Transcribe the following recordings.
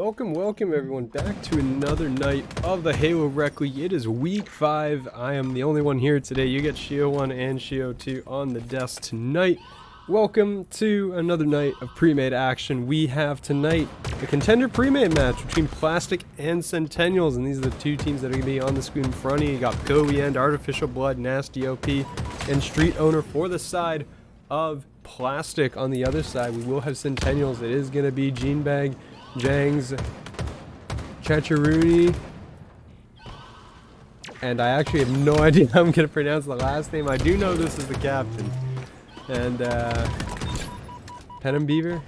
Welcome everyone back to another night of the Halo Rec League. It is week 5. I am the only one here today. You get Shio 1 and Shio 2 on the desk tonight. Welcome to another night of pre-made action. We have tonight the Contender Premade match between Plastic and Centennials, and these are the two teams that are going to be on the screen in front of you. You got PoE, Artificial Blood, Nasty OP, and Street Owner for the side of Plastic. On the other side, we will have Centennials. It is going to be Genebag, Jangs, Chacharuni, and I actually have no idea how I'm going to pronounce the last name. I do know this is the captain. And, Pet and Beaver?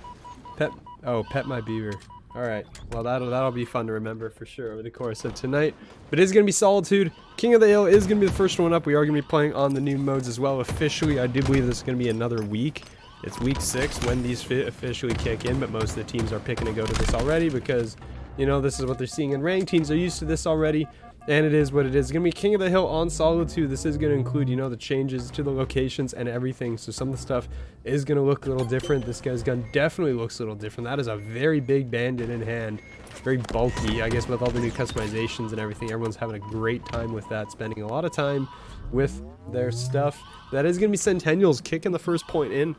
Pet My Beaver. Alright, well that'll be fun to remember for sure over the course of tonight. But it is going to be Solitude. King of the Hill is going to be the first one up. We are going to be playing on the new modes as well. Officially, I do believe this is going to be another week. It's week 6 when these officially kick in, but most of the teams are picking to go to this already because, you know, this is what they're seeing in ranked. Teams are used to this already, and it is what it is. It's going to be King of the Hill on Solitude. This is going to include, you know, the changes to the locations and everything, so some of the stuff is going to look a little different. This guy's gun definitely looks a little different. That is a very big bandit in hand. Very bulky, I guess, with all the new customizations and everything. Everyone's having a great time with that, spending a lot of time with their stuff. That is going to be Centennials kicking the first point in.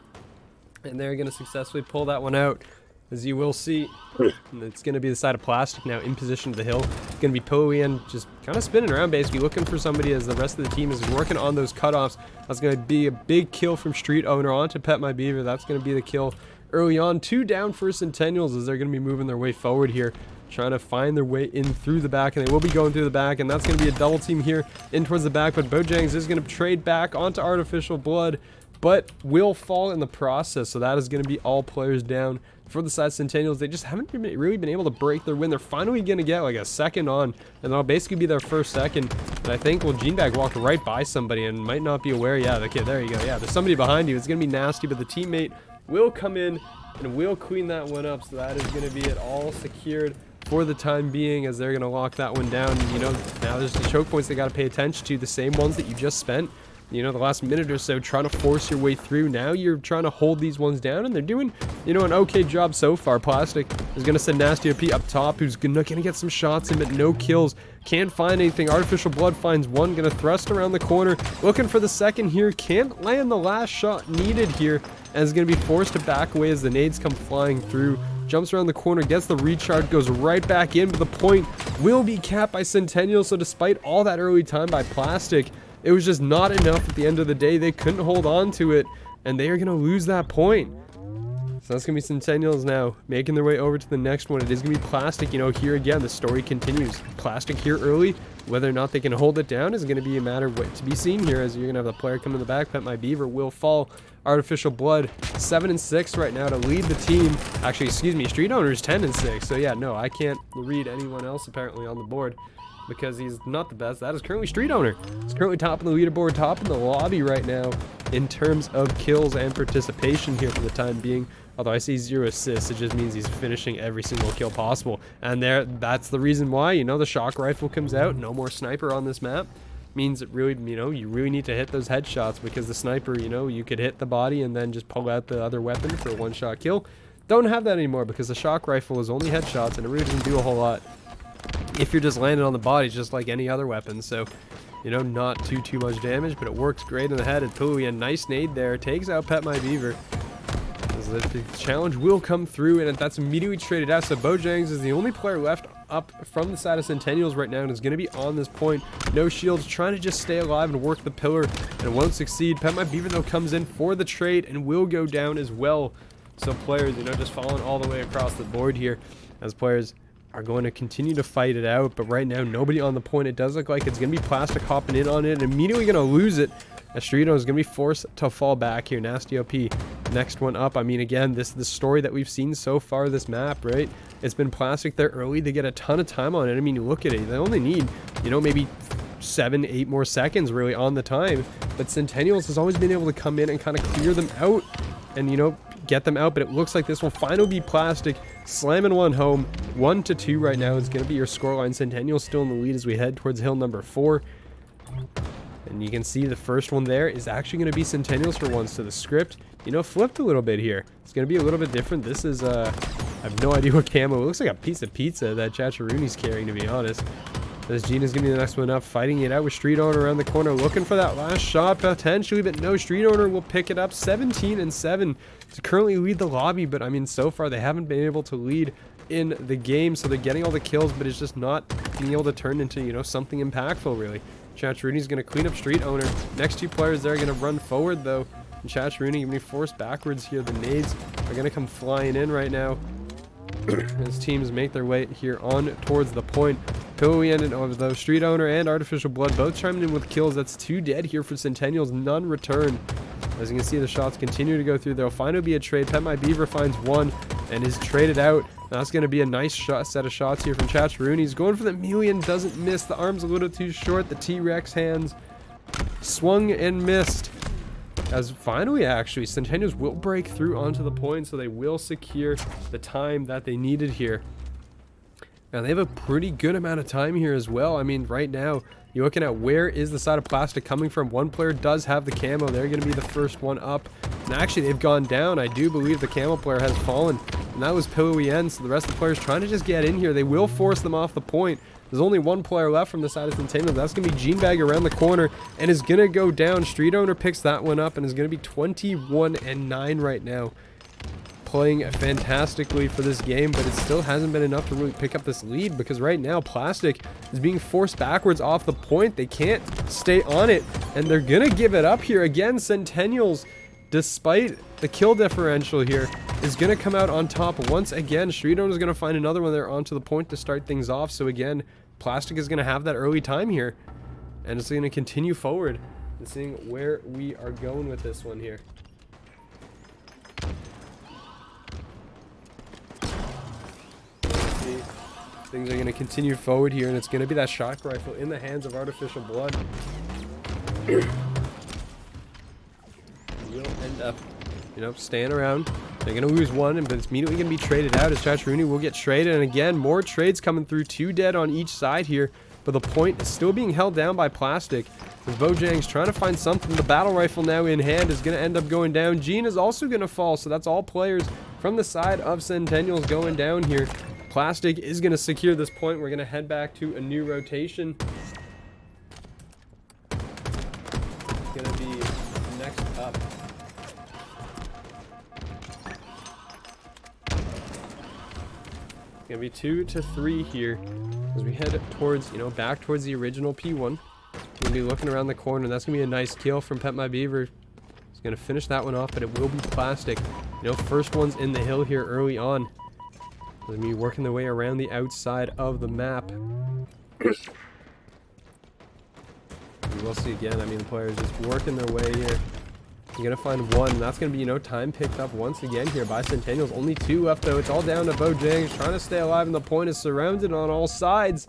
And they're going to successfully pull that one out, as you will see. It's going to be the side of Plastic now in position to the hill. It's going to be PoE just kind of spinning around, basically looking for somebody as the rest of the team is working on those cutoffs. That's going to be a big kill from Street Owner onto Pet My Beaver. That's going to be the kill early on. 2 down for Centennials as they're going to be moving their way forward here, trying to find their way in through the back, and they will be going through the back, and that's going to be a double team here in towards the back. But Bojangs is going to trade back onto Artificial Blood, but will fall in the process. So that is going to be all players down for the side Centennials. They just haven't really been able to break their win. They're finally going to get like a second on, and that'll basically be their first second. And I think, well, Genebag walked right by somebody and might not be aware. Yeah, okay, there you go. Yeah, there's somebody behind you. It's going to be Nasty, but the teammate will come in and will clean that one up. So that is going to be it all secured for the time being, as they're going to lock that one down. You know, now there's the choke points they got to pay attention to, the same ones that you just spent, you know, the last minute or so, trying to force your way through. Now you're trying to hold these ones down, and they're doing, you know, an okay job so far. Plastic is going to send Nasty OP up top, who's going to get some shots in, but no kills. Can't find anything. Artificial Blood finds one, going to thrust around the corner, looking for the second here. Can't land the last shot needed here, and is going to be forced to back away as the nades come flying through. Jumps around the corner, gets the recharge, goes right back in, but the point will be capped by Centennial. So despite all that early time by Plastic, it was just not enough at the end of the day. They couldn't hold on to it, and they are going to lose that point. So that's going to be Centennials now, making their way over to the next one. It is going to be Plastic. You know, here again, the story continues. Plastic here early. Whether or not they can hold it down is going to be a matter of what to be seen here, as you're going to have the player come in the back. Pet My Beaver will fall. Artificial Blood 7-6 right now to lead the team. Actually, excuse me, Street Owner is 10-6. So yeah, no, I can't read anyone else apparently on the board, because he's not the best. That is currently Street Owner. He's currently top of the leaderboard, top in the lobby right now in terms of kills and participation here for the time being. Although I see 0 assists, it just means he's finishing every single kill possible. And that's the reason why, you know, the shock rifle comes out. No more sniper on this map. Means it really, you know, you really need to hit those headshots, because the sniper, you know, you could hit the body and then just pull out the other weapon for a one-shot kill. Don't have that anymore, because the shock rifle is only headshots, and it really doesn't do a whole lot if you're just landing on the body, just like any other weapon. So, you know, not too much damage, but it works great in the head. And PoE, a nice nade there, takes out Pet My Beaver. The challenge will come through, and that's immediately traded out. So Bojangs is the only player left up from the side of Centennials right now, and is going to be on this point. No shields, trying to just stay alive and work the pillar, and won't succeed. Pet My Beaver, though, comes in for the trade and will go down as well. So players, you know, just falling all the way across the board here, as players are going to continue to fight it out. But right now, nobody on the point. It does look like it's going to be Plastic hopping in on it, and immediately going to lose it. Astrito is going to be forced to fall back here. Nasty OP, next one up. I mean, again, this is the story that we've seen so far this map, right? It's been Plastic there early. They get a ton of time on it. I mean, you look at it. They only need, you know, maybe 7-8 more seconds really on the time. But Centennials has always been able to come in and kind of clear them out and, you know, get them out. But it looks like this will finally be Plastic slamming one home. 1-2 right now is going to be your scoreline. Centennials still in the lead as we head towards hill number 4. And you can see the first one there is actually going to be Centennials for once. So the script, you know, flipped a little bit here. It's going to be a little bit different. This is I have no idea what camo. It looks like a piece of pizza that Chacharooney's carrying, to be honest. As Gina's going to be the next one up, fighting it out with Street Owner around the corner, looking for that last shot potentially, but no, Street Owner will pick it up. 17-7 to currently lead the lobby, but I mean, so far they haven't been able to lead in the game, so they're getting all the kills, but it's just not being able to turn into, you know, something impactful, really. Chacharooney's going to clean up Street Owner. Next two players there are going to run forward, though. And Chacharooney going to be forced backwards here. The nades are going to come flying in right now as teams make their way here on towards the point. Pillowy ended over, though. Street Owner and Artificial Blood both chiming in with kills. That's 2 dead here for Centennials. None return. As you can see, the shots continue to go through. There'll finally be a trade. Pet My Beaver finds one and is traded out. That's going to be a nice set of shots here from Chacharooney. He's going for the melee and doesn't miss. The arm's a little too short. The T-Rex hands swung and missed. As finally, actually, Centennials will break through onto the point, so they will secure the time that they needed here. Now, they have a pretty good amount of time here as well. I mean, right now, you're looking at where is the side of plastic coming from. One player does have the camo. They're going to be the first one up. And actually, they've gone down. I do believe the camo player has fallen. And that was Pillowy End. So the rest of the players trying to just get in here. They will force them off the point. There's only one player left from the side of Centennials. That's going to be Genebag around the corner and is going to go down. Street Owner picks that one up and is going to be 21-9 right now. Playing fantastically for this game, but it still hasn't been enough to really pick up this lead, because right now Plastic is being forced backwards off the point. They can't stay on it, and they're gonna give it up here again. Centennials, despite the kill differential here, is gonna come out on top once again. Street Owner is gonna find another one there onto the point to start things off. So again, Plastic is gonna have that early time here, and it's gonna continue forward and seeing where we are going with this one here. Things are going to continue forward here, and it's going to be that shock rifle in the hands of Artificial Blood. We'll end up, you know, staying around. They're going to lose one, but it's immediately going to be traded out as Chacharooney will get traded. And again, more trades coming through. 2 dead on each side here, but the point is still being held down by Plastic. As Bojang's trying to find something. The battle rifle now in hand is going to end up going down. Gene is also going to fall, so that's all players from the side of Centennials going down here. Plastic is going to secure this point. We're going to head back to a new rotation. It's going to be next up. It's going to be 2 to 3 here as we head towards, you know, back towards the original P1. We're going to be looking around the corner. That's going to be a nice kill from Pet My Beaver. He's going to finish that one off, but it will be Plastic. You know, first one's in the hill here early on. They're going to be working their way around the outside of the map. We'll see again. I mean, the players just working their way here. You're going to find one. And that's going to be, you know, time picked up once again here by Centennials. Only 2 left, though. It's all down to Bojang. Trying to stay alive, and the point is surrounded on all sides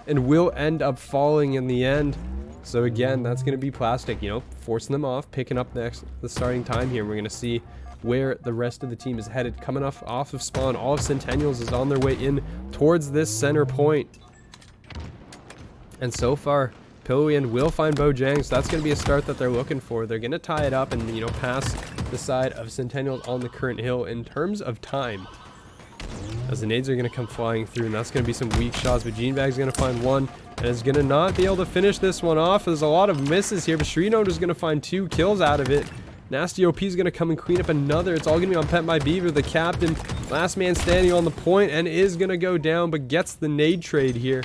and will end up falling in the end. So, again, that's going to be Plastic, you know, forcing them off, picking up the starting time here. We're going to see where the rest of the team is headed. Coming off of spawn, all of Centennials is on their way in towards this center point. And so far, Pillowy End will find Bojang, so that's going to be a start that they're looking for. They're going to tie it up and, you know, pass the side of Centennials on the current hill in terms of time. As the nades are going to come flying through, and that's going to be some weak shots, but Genebag's going to find one, and is going to not be able to finish this one off. There's a lot of misses here, but Street Owner is going to find 2 kills out of it. Nasty OP is going to come and clean up another. It's all going to be on Pet My Beaver, the captain. Last man standing on the point, and is going to go down, but gets the nade trade here.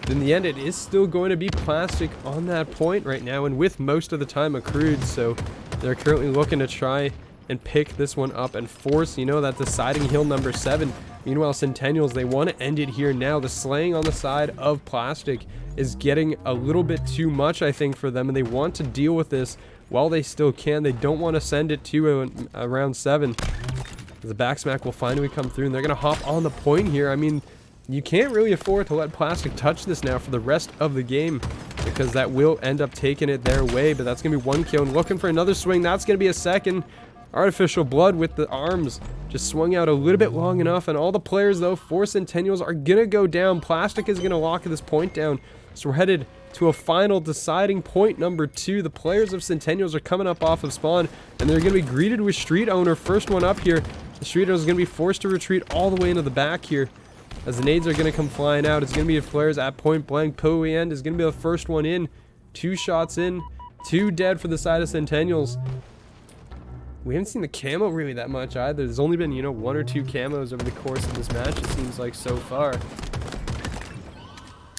But in the end, it is still going to be Plastic on that point right now, and with most of the time accrued. So they're currently looking to try and pick this one up and force, you know, that deciding hill number 7. Meanwhile, Centennials, they want to end it here now. The slaying on the side of Plastic is getting a little bit too much, I think, for them, and they want to deal with this while they still can. They don't want to send it to round 7. The backsmack will finally come through, and they're going to hop on the point here. I mean, you can't really afford to let Plastic touch this now for the rest of the game, because that will end up taking it their way. But that's going to be 1 kill, and looking for another swing. That's going to be a second. Artificial Blood with the arms just swung out a little bit long enough, and all the players, though, for Centennials are going to go down. Plastic is going to lock this point down. So we're headed to a final deciding point number 2. The players of Centennials are coming up off of spawn, and they're going to be greeted with Street Owner. First one up here. The Street Owners is going to be forced to retreat all the way into the back here, as the nades are going to come flying out. It's going to be the flares at point blank. Pillowy End is going to be the first one in. 2 shots in. 2 dead for the side of Centennials. We haven't seen the camo really that much either. There's only been, you know, 1 or 2 camos over the course of this match, it seems like, so far.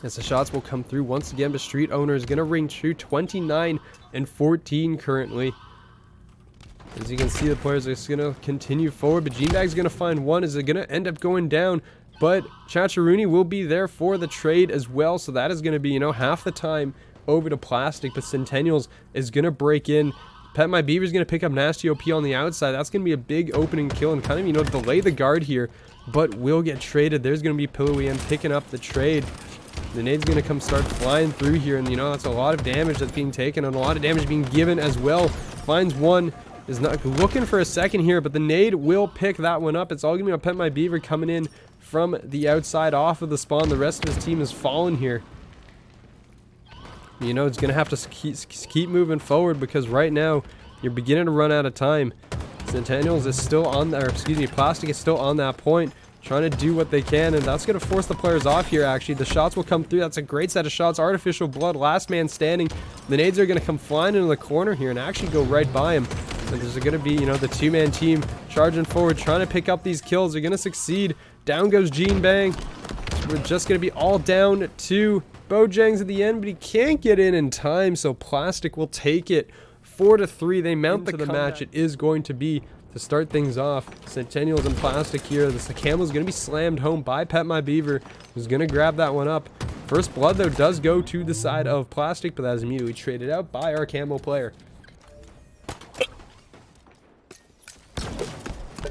As the shots will come through once again, but Street Owner is going to ring true. 29 and 14 currently. As you can see, the players are just going to continue forward, but Genebag's going to find one. Is it going to end up going down? But Chacharuni will be there for the trade as well, so that is going to be, you know, half the time over to Plastic, but Centennials is going to break in. Pet My Beaver is going to pick up Nasty OP on the outside. That's going to be a big opening kill and kind of, you know, delay the guard here, but will get traded. There's going to be Pillowy End picking up the trade. The nade's going to come start flying through here, and, you know, that's a lot of damage that's being taken and a lot of damage being given as well. Finds one. Is not looking for a second here, but the nade will pick that one up. It's all going to be a Pet My Beaver coming in from the outside off of the spawn. The rest of his team is fallen here. You know, it's going to have to keep moving forward, because right now you're beginning to run out of time. Centennials is still on there, excuse me, Plastic is still on that point, trying to do what they can, and that's going to force the players off here. Actually, the shots will come through. That's a great set of shots. Artificial Blood, last man standing. The nades are going to come flying into the corner here and actually go right by him. And there's going to be, you know, the 2-man team charging forward, trying to pick up these kills. They're going to succeed. Down goes Genebag. We're just going to be all down to Bojangs at the end, but he can't get in time, so Plastic will take it 4-3. They mount the match. It is going to be to start things off. Centennials and Plastic here. The camo is going to be slammed home by Pet My Beaver, who's going to grab that one up. First blood, though, does go to the side of Plastic, but that is immediately traded out by our camo player.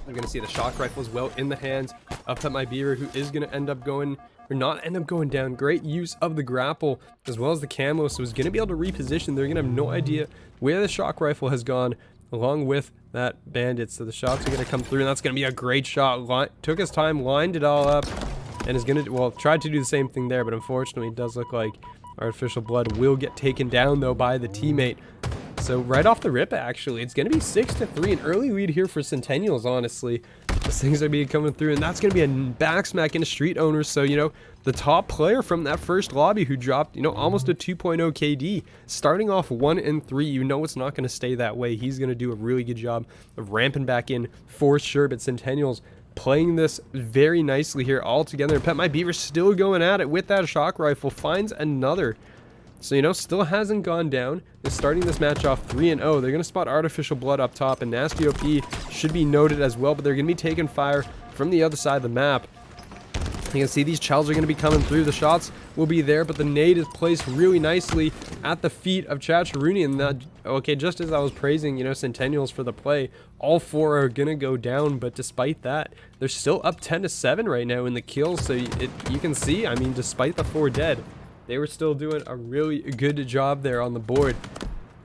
We're going to see the shock rifle as well in the hands of Pet My Beaver, who is going to end up going, or not end up going down. Great use of the grapple as well as the camo, so he's going to be able to reposition. They're going to have no idea where the shock rifle has gone, along with that bandit. So the shots are going to come through, and that's going to be a great shot. Took his time, lined it all up, and is going to, well, tried to do the same thing there, but unfortunately it does look like Artificial Blood will get taken down, though, by the teammate. So right off the rip, actually, it's going to be 6-3, an early lead here for Centennials, honestly. As things are being coming through, and that's going to be a back smack into Street Owners. So, you know, the top player from that first lobby who dropped, you know, almost a 2.0 KD, starting off 1-3, you know it's not going to stay that way. He's going to do a really good job of ramping back in for sure, but Centennials playing this very nicely here all together. And Pet My Beaver still going at it with that shock rifle, finds another. So, you know, still hasn't gone down. Is starting this match off 3-0. They're going to spot Artificial Blood up top, and Nasty OP should be noted as well, but they're going to be taking fire from the other side of the map. You can see these Chels are going to be coming through. The shots will be there, but the nade is placed really nicely at the feet of Chacharuni. And that, okay, just as I was praising, you know, Centennials for the play, all 4 are going to go down, but despite that, they're still up 10-7 right now in the kills. So you can see, I mean, despite the 4 dead, they were still doing a really good job there on the board.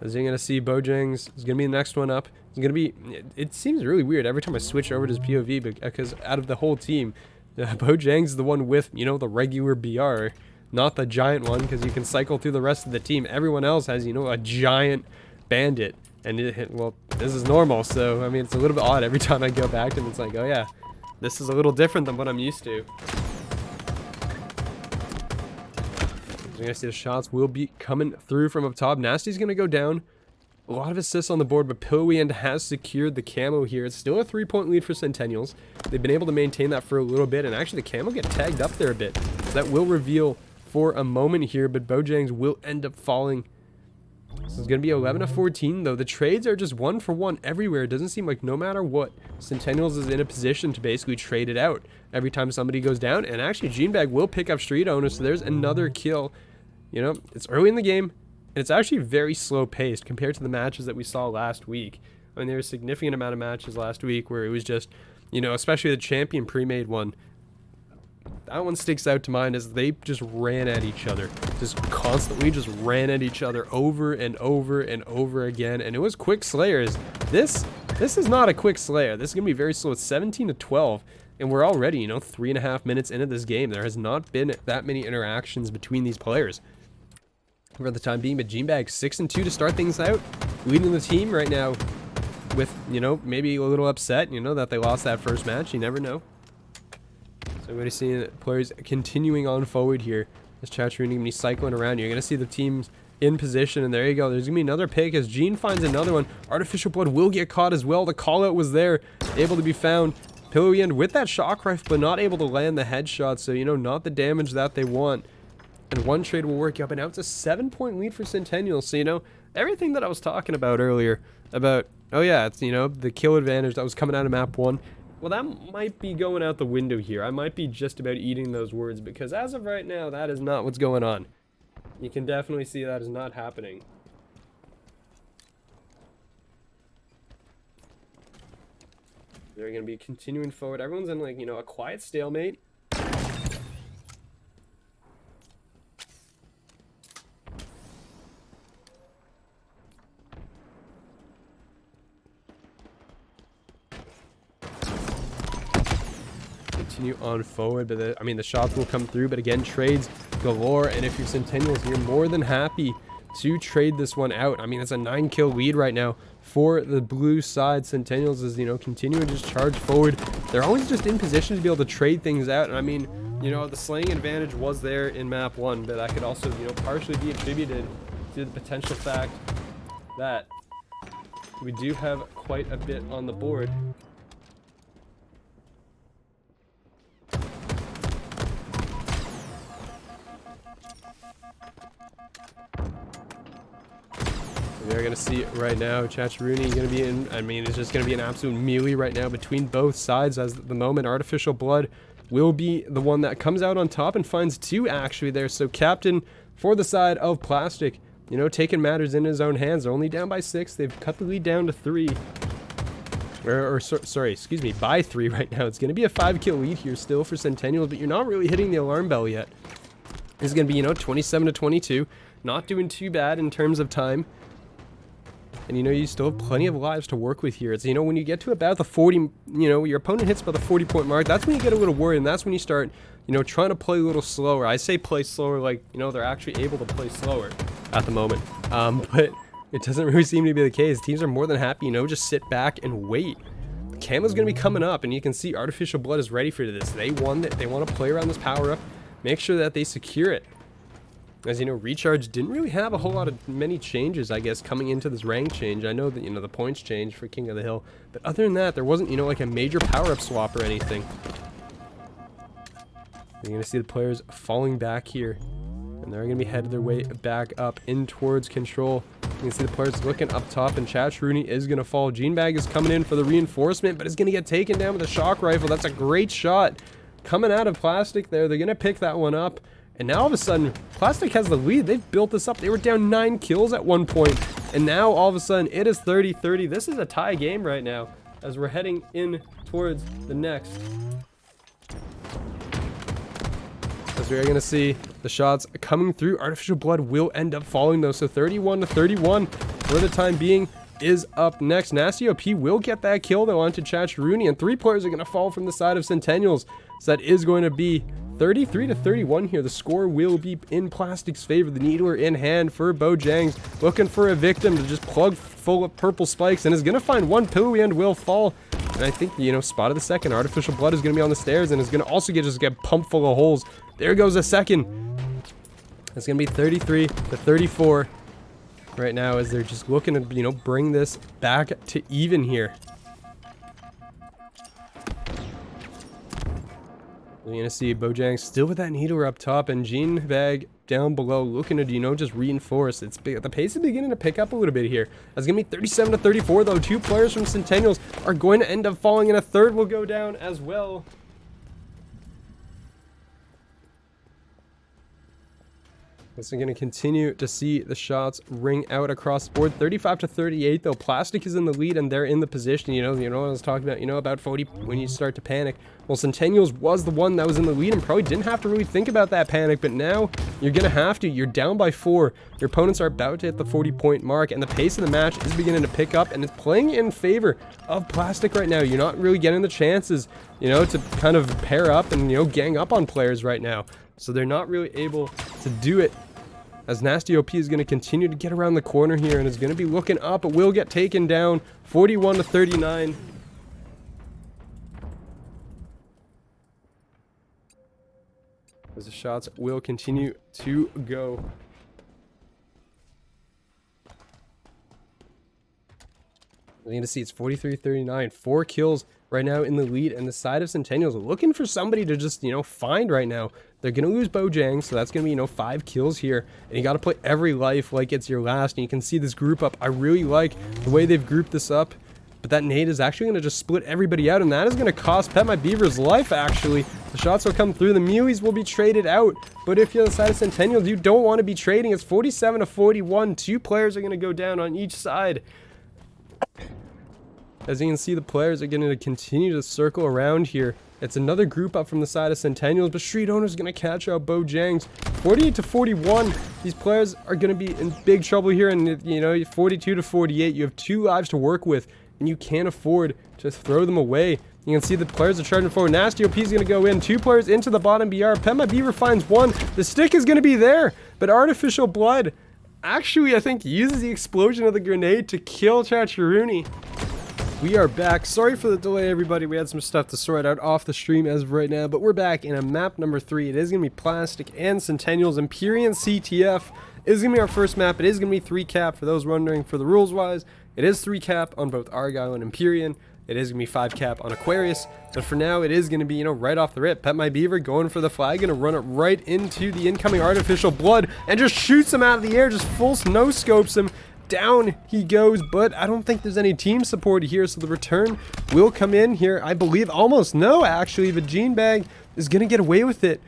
As you're going to see, Bojangs is going to be the next one up. It's going to be, it seems really weird every time I switch over to his POV, because out of the whole team, Bojangs is the one with, you know, the regular BR, not the giant one, because you can cycle through the rest of the team. Everyone else has, you know, a giant bandit. And, well, this is normal, so, I mean, it's a little bit odd every time I go back to him. It's like, oh yeah, this is a little different than what I'm used to. You're going to see the shots will be coming through from up top. Nasty's going to go down. A lot of assists on the board, but Pillowy End has secured the camo here. It's still a 3-point lead for Centennials. They've been able to maintain that for a little bit, and actually the camo get tagged up there a bit. So that will reveal for a moment here, but Bojangs will end up falling. So it's going to be 11-14, though. The trades are just 1-for-1 everywhere. It doesn't seem like no matter what, Centennials is in a position to basically trade it out every time somebody goes down. And actually, Genebag will pick up Street Owner, so there's another kill. You know, it's early in the game, and it's actually very slow paced compared to the matches that we saw last week. I mean, there was a significant amount of matches last week where it was just, you know, especially the Champion Premade one. That one sticks out to mind as they just ran at each other. Just constantly just ran at each other over and over and over again. And it was quick slayers. This is not a quick slayer. This is going to be very slow. It's 17-12. And we're already, you know, 3.5 minutes into this game. There has not been that many interactions between these players for the time being, but Genebag 6-2 to start things out, leading the team right now. with, you know, maybe a little upset, you know, that they lost that first match. You never know. So everybody's seeing players continuing on forward here. This chat's going to be cycling around. You're going to see the teams in position, and there you go. There's going to be another pick as Gene finds another one. Artificial Blood will get caught as well. The call out was there, able to be found. Pillowy End with that shock rifle, but not able to land the headshot, so, you know, not the damage that they want. And one trade will work out, but now it's a 7-point lead for Centennials. So, you know, everything that I was talking about earlier about, oh yeah, it's, you know, the kill advantage that was coming out of map 1. Well, that might be going out the window here. I might be just about eating those words, because as of right now, that is not what's going on. You can definitely see that is not happening. They're going to be continuing forward. Everyone's in, like, you know, a quiet stalemate. Continue on forward, but I mean, the shots will come through, but again, trades galore. And if you're Centennials, you're more than happy to trade this one out. I mean, it's a 9-kill lead right now for the blue side. Centennials is, you know, continuing to just charge forward. They're always just in position to be able to trade things out. And I mean, you know, the slaying advantage was there in map 1, but that could also, you know, partially be attributed to the potential fact that we do have quite a bit on the board. They're going to see it right now. Chacharuni going to be in. I mean, it's just going to be an absolute melee right now between both sides. As at the moment, Artificial Blood will be the one that comes out on top and finds 2 actually there. So Captain for the side of Plastic, you know, taking matters in his own hands. They're only down by 6. They've cut the lead down to 3. Sorry, excuse me, by 3 right now. It's going to be a 5-kill lead here still for Centennials, but you're not really hitting the alarm bell yet. This is going to be, you know, 27-22. Not doing too bad in terms of time. And, you know, you still have plenty of lives to work with here. It's, you know, when you get to about the 40, you know, your opponent hits about the 40-point mark, that's when you get a little worried, and that's when you start, you know, trying to play a little slower. I say play slower like, you know, they're actually able to play slower at the moment. But it doesn't really seem to be the case. Teams are more than happy, you know, just sit back and wait. The camo's going to be coming up, and you can see Artificial Blood is ready for this. They won it. They want to play around this power-up, make sure that they secure it. As you know, Recharge didn't really have a whole lot of many changes, I guess, coming into this rank change. I know that, you know, the points changed for King of the Hill, but other than that, there wasn't, you know, like a major power-up swap or anything. You're going to see the players falling back here, and they're going to be headed their way back up in towards control. You can see the players looking up top, and Chacharuni is going to fall. Genebag is coming in for the reinforcement, but is going to get taken down with a shock rifle. That's a great shot coming out of Plastic there. They're going to pick that one up. And now all of a sudden, Plastic has the lead. They've built this up. They were down 9 kills at one point. And now all of a sudden, it is 30-30. This is a tie game right now as we're heading in towards the next. As we're going to see the shots coming through. Artificial Blood will end up falling though. So 31-31 for the time being is up next. Nasty OP will get that kill though onto Chacharuni. And 3 players are going to fall from the side of Centennials. So that is going to be 33-31 here. The score will be in Plastic's favor. The Needler in hand for Bojangs, looking for a victim to just plug full of purple spikes, and is going to find one. Pillowy End will fall. And I think, you know, spotted the second. Artificial Blood is going to be on the stairs and is going to also just get pumped full of holes. There goes a second. It's going to be 33-34 right now as they're just looking to, you know, bring this back to even here. You're going to see Bojang still with that Needler up top, and Genebag down below looking to, you know, just reinforce. It's the pace is beginning to pick up a little bit here. It's going to be 37-34 though. 2 players from Centennials are going to end up falling, and a third will go down as well. So we're going to continue to see the shots ring out across the board. 35-38 though. Plastic is in the lead and they're in the position. You know what I was talking about, you know, about 40 when you start to panic. Well, Centennials was the one that was in the lead and probably didn't have to really think about that panic, but now you're going to have to. You're down by 4. Your opponents are about to hit the 40-point mark, and the pace of the match is beginning to pick up, and it's playing in favor of Plastic right now. You're not really getting the chances, you know, to kind of pair up and, you know, gang up on players right now. So they're not really able to do it as Nasty OP is going to continue to get around the corner here and is going to be looking up, but will get taken down 41 to 39. As the shots will continue to go. We're going to see it's 43-39. 4 kills right now in the lead, and the side of Centennials looking for somebody to just, find right now. They're going to lose Bojang, so that's going to be, 5 kills here. And you got to play every life like it's your last. And you can see this group up. I really like the way they've grouped this up. But that nade is actually going to just split everybody out, and that is going to cost Pet My Beaver's life, actually. The shots will come through. The Mewies will be traded out. But if you're on the side of Centennials, you don't want to be trading. It's 47 to 41. 2 players are going to go down on each side. As you can see, the players are going to continue to circle around here. It's another group up from the side of Centennials, but Street Owner's going to catch out Bojangs. 48 to 41. These players are going to be in big trouble here, and 42 to 48. You have 2 lives to work with, and you can't afford to throw them away. You can see the players are charging forward. Nasty OP is going to go in. 2 players into the bottom BR. Pet My Beaver finds 1. The stick is going to be there, but Artificial Blood actually, I think, uses the explosion of the grenade to kill Chacharuni. We are back. Sorry for the delay, everybody. We had some stuff to sort out off the stream as of right now, but we're back in a map number 3. It is going to be Plastic and Centennials. Empyrean CTF is going to be our first map. It is going to be 3 cap for those wondering for the rules-wise. It is 3 cap on both Argyle and Empyrean. It is going to be 5 cap on Aquarius. But for now, it is going to be, right off the rip. Pet My Beaver going for the flag, going to run it right into the incoming Artificial Blood and just shoots him out of the air, just full no-scopes him. Down he goes, but I don't think there's any team support here, so the return will come in here. I believe almost no, actually. The Gene Bag is going to get away with it.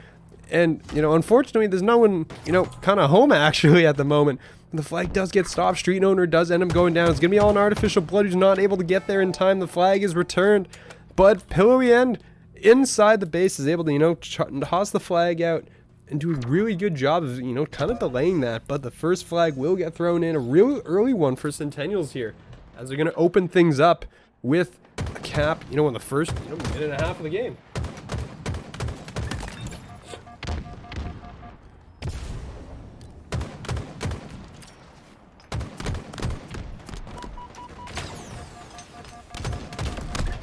And, unfortunately, there's no one, kind of home, actually, at the moment. The flag does get stopped. Street Owner does end up going down. It's going to be all an Artificial Blood who's not able to get there in time. The flag is returned, but Pillowy End inside the base is able to, toss the flag out and do a really good job of, kind of delaying that. But the first flag will get thrown in, a real early one for Centennials here, as they're going to open things up with a cap, in the first, minute and a half of the game.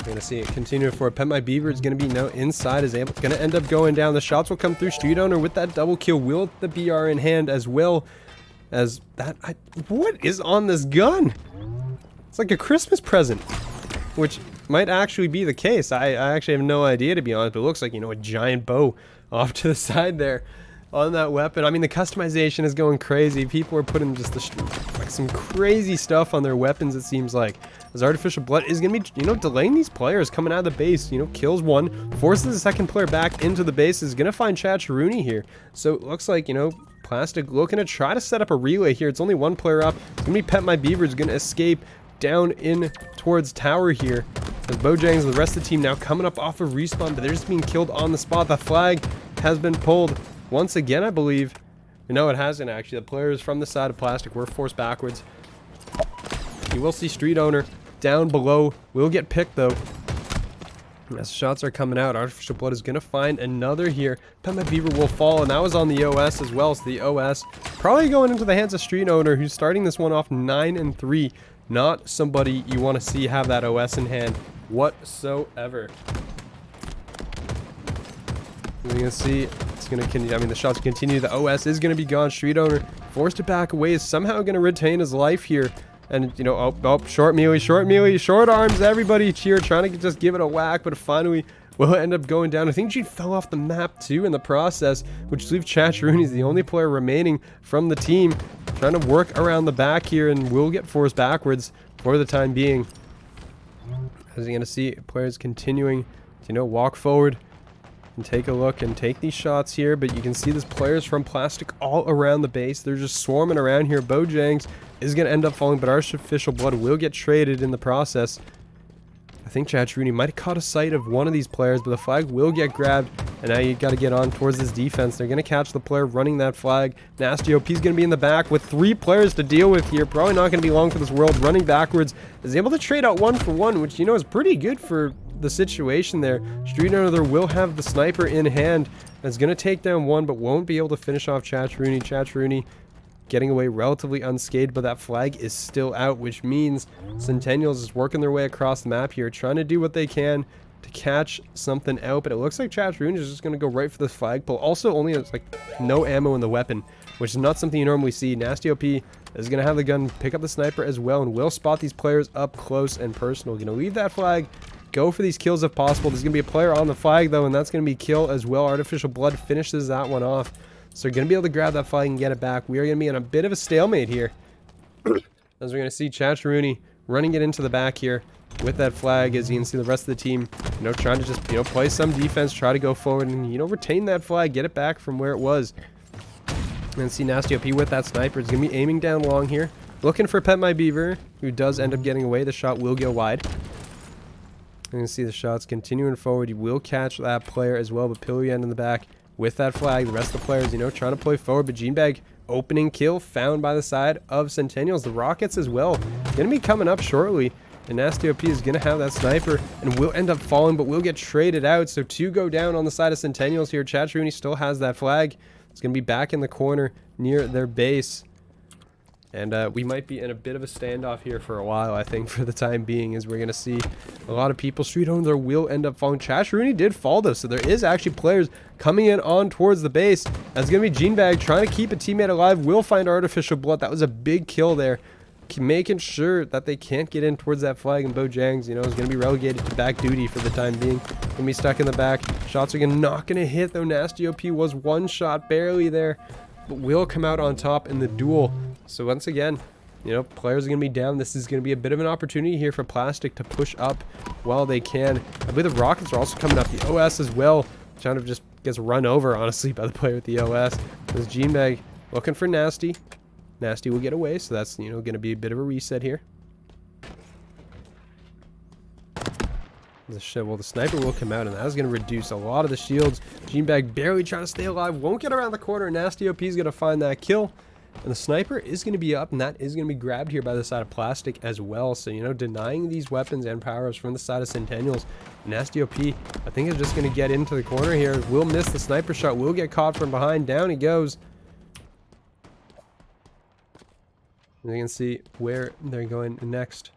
We're going to see it continue for Pet My Beaver. It's going to be inside, is able, going to end up going down. The shots will come through. Street Owner with that double kill, will the BR in hand as well as that. What is on this gun? It's like a Christmas present, which might actually be the case. I actually have no idea, to be honest, but it looks like, a giant bow off to the side there on that weapon. I mean, the customization is going crazy. People are putting just some crazy stuff on their weapons, it seems like. As Artificial Blood is going to be, delaying these players coming out of the base. Kills 1, forces the second player back into the base, is going to find Chacharuni here. So it looks like, Plastic looking to try to set up a relay here. It's only 1 player up. It's going to be Pet My Beaver is going to escape down in towards tower here. As Bojangs and the rest of the team now coming up off of respawn, but they're just being killed on the spot. The flag has been pulled once again, I believe. No, it hasn't, actually. The players from the side of Plastic were forced backwards. You will see Street Owner down below. Will get picked, though. As shots are coming out, Artificial Blood is going to find another here. Pet My Beaver will fall, and that was on the OS as well. So the OS probably going into the hands of Street Owner, who's starting this one off 9-3. Not somebody you want to see have that OS in hand whatsoever. You're going to see it's going to continue. I mean, the shots continue. The OS is going to be gone. Street Owner forced to back away, is somehow going to retain his life here. And, short melee, short arms, everybody cheer, trying to just give it a whack, but finally will end up going down. I think she fell off the map, too, in the process, which leaves Chacharuni as the only player remaining from the team, trying to work around the back here, and will get forced backwards for the time being. As you're going to see, players continuing to, walk forward and take a look and take these shots here, but you can see there's players from Plastic all around the base. They're just swarming around here. Bojangs is going to end up falling, but Artificial Blood will get traded in the process. I think Chacharuni might have caught a sight of one of these players, but the flag will get grabbed, and now you got to get on towards this defense. They're going to catch the player running that flag. Nasty OP is going to be in the back with 3 players to deal with here. Probably not going to be long for this world. Running backwards, is able to trade out 1 for 1, which, is pretty good for the situation there. Street Owner will have the sniper in hand. That's going to take down 1, but won't be able to finish off Chacharuni. Chacharuni getting away relatively unscathed, but that flag is still out, which means Centennials is working their way across the map here, trying to do what they can to catch something out, but it looks like Chatteroon is just going to go right for this flagpole. Also, only has like no ammo in the weapon, which is not something you normally see. Nasty OP is going to have the gun pick up the sniper as well, and will spot these players up close and personal. Going to leave that flag, go for these kills if possible. There's going to be a player on the flag though, and that's going to be kill as well. Artificial Blood finishes that one off, so they're going to be able to grab that flag and get it back. We are going to be in a bit of a stalemate here as we're going to see Chatteroon running it into the back here with that flag, as you can see the rest of the team, you know, trying to just, you know, play some defense, try to go forward and, you know, retain that flag, get it back from where it was. And see Nasty OP with that sniper. It's going to be aiming down long here, looking for Pet My Beaver, who does end up getting away. The shot will go wide. You can see the shots continuing forward. You will catch that player as well, but Pillowy end in the back with that flag. The rest of the players, you know, trying to play forward, but Genebag opening kill found by the side of Centennials. The Rockets as well going to be coming up shortly. And Nasty OP is going to have that sniper and will end up falling, but will get traded out. So 2 go down on the side of Centennials here. Chatteroon still has that flag. It's going to be back in the corner near their base. And we might be in a bit of a standoff here for a while, I think, for the time being, as we're going to see a lot of people. Street Owner will end up falling. Chatteroon did fall, though, so there is actually players coming in on towards the base. That's going to be Genebag trying to keep a teammate alive. Will find Artificial Blood. That was a big kill there, making sure that they can't get in towards that flag, and Bojangs, you know, is going to be relegated to back duty for the time being. Going to be stuck in the back. Shots are not going to hit, though. Nasty OP was one shot barely there, but will come out on top in the duel. So once again, you know, players are going to be down. This is going to be a bit of an opportunity here for Plastic to push up while they can. I believe the Rockets are also coming up. The OS as well kind of just gets run over, honestly, by the player with the OS. There's Genebag looking for Nasty. Nasty will get away, so that's, you know, going to be a bit of a reset here. Well, the sniper will come out, and that is going to reduce a lot of the shields. Genebag barely trying to stay alive, won't get around the corner. Nasty OP is going to find that kill, and the sniper is going to be up, and that is going to be grabbed here by the side of Plastic as well. So, you know, denying these weapons and powers from the side of Centennials. Nasty OP, I think, is just going to get into the corner here. Will miss the sniper shot, will get caught from behind. Down he goes. And you can see where they're going next.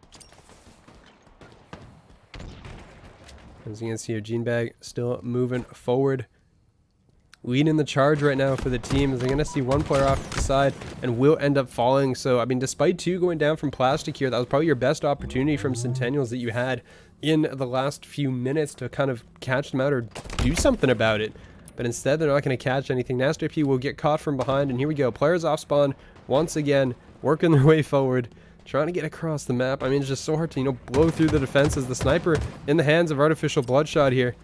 As you can see here, Genebag still moving forward, leading the charge right now for the team. As they're going to see one player off to the side and will end up falling. So, I mean, despite 2 going down from Plastic here, that was probably your best opportunity from Centennials that you had in the last few minutes to kind of catch them out or do something about it. But instead, they're not going to catch anything. Nasty OP will get caught from behind, and here we go. Players off spawn once again, working their way forward, trying to get across the map. I mean, it's just so hard to, you know, blow through the defenses. The sniper in the hands of Artificial Bloodshot here.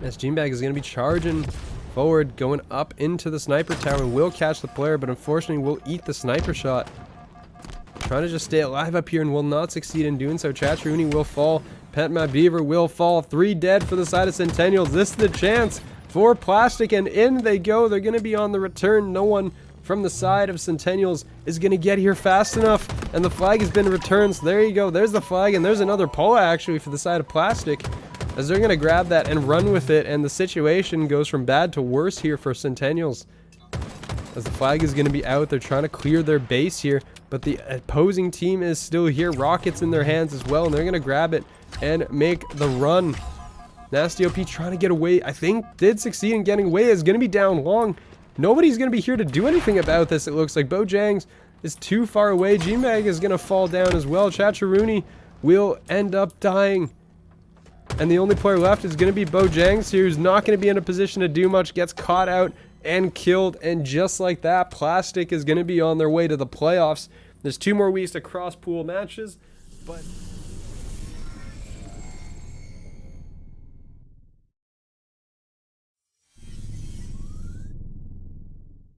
As Genebag is going to be charging forward, going up into the sniper tower. Will catch the player, but unfortunately will eat the sniper shot. Trying to just stay alive up here and will not succeed in doing so. Chatteroon will fall. Pet My Beaver will fall. 3 dead for the side of Centennials. This is the chance for Plastic, and in they go. They're going to be on the return. No one from the side of Centennials is going to get here fast enough, and the flag has been returned. So there you go. There's the flag, and there's another Pola actually for the side of Plastic, as they're going to grab that and run with it, and the situation goes from bad to worse here for Centennials. As the flag is going to be out, they're trying to clear their base here, but the opposing team is still here. Rockets in their hands as well, and they're going to grab it and make the run. Nasty OP trying to get away. I think did succeed in getting away. Is going to be down long. Nobody's going to be here to do anything about this, it looks like. Bojangs is too far away. Genebag is going to fall down as well. Chatteroon will end up dying. And the only player left is going to be Bojangs here, who's not going to be in a position to do much. Gets caught out and killed. And just like that, Plastic is going to be on their way to the playoffs. There's 2 more weeks to cross-pool matches, but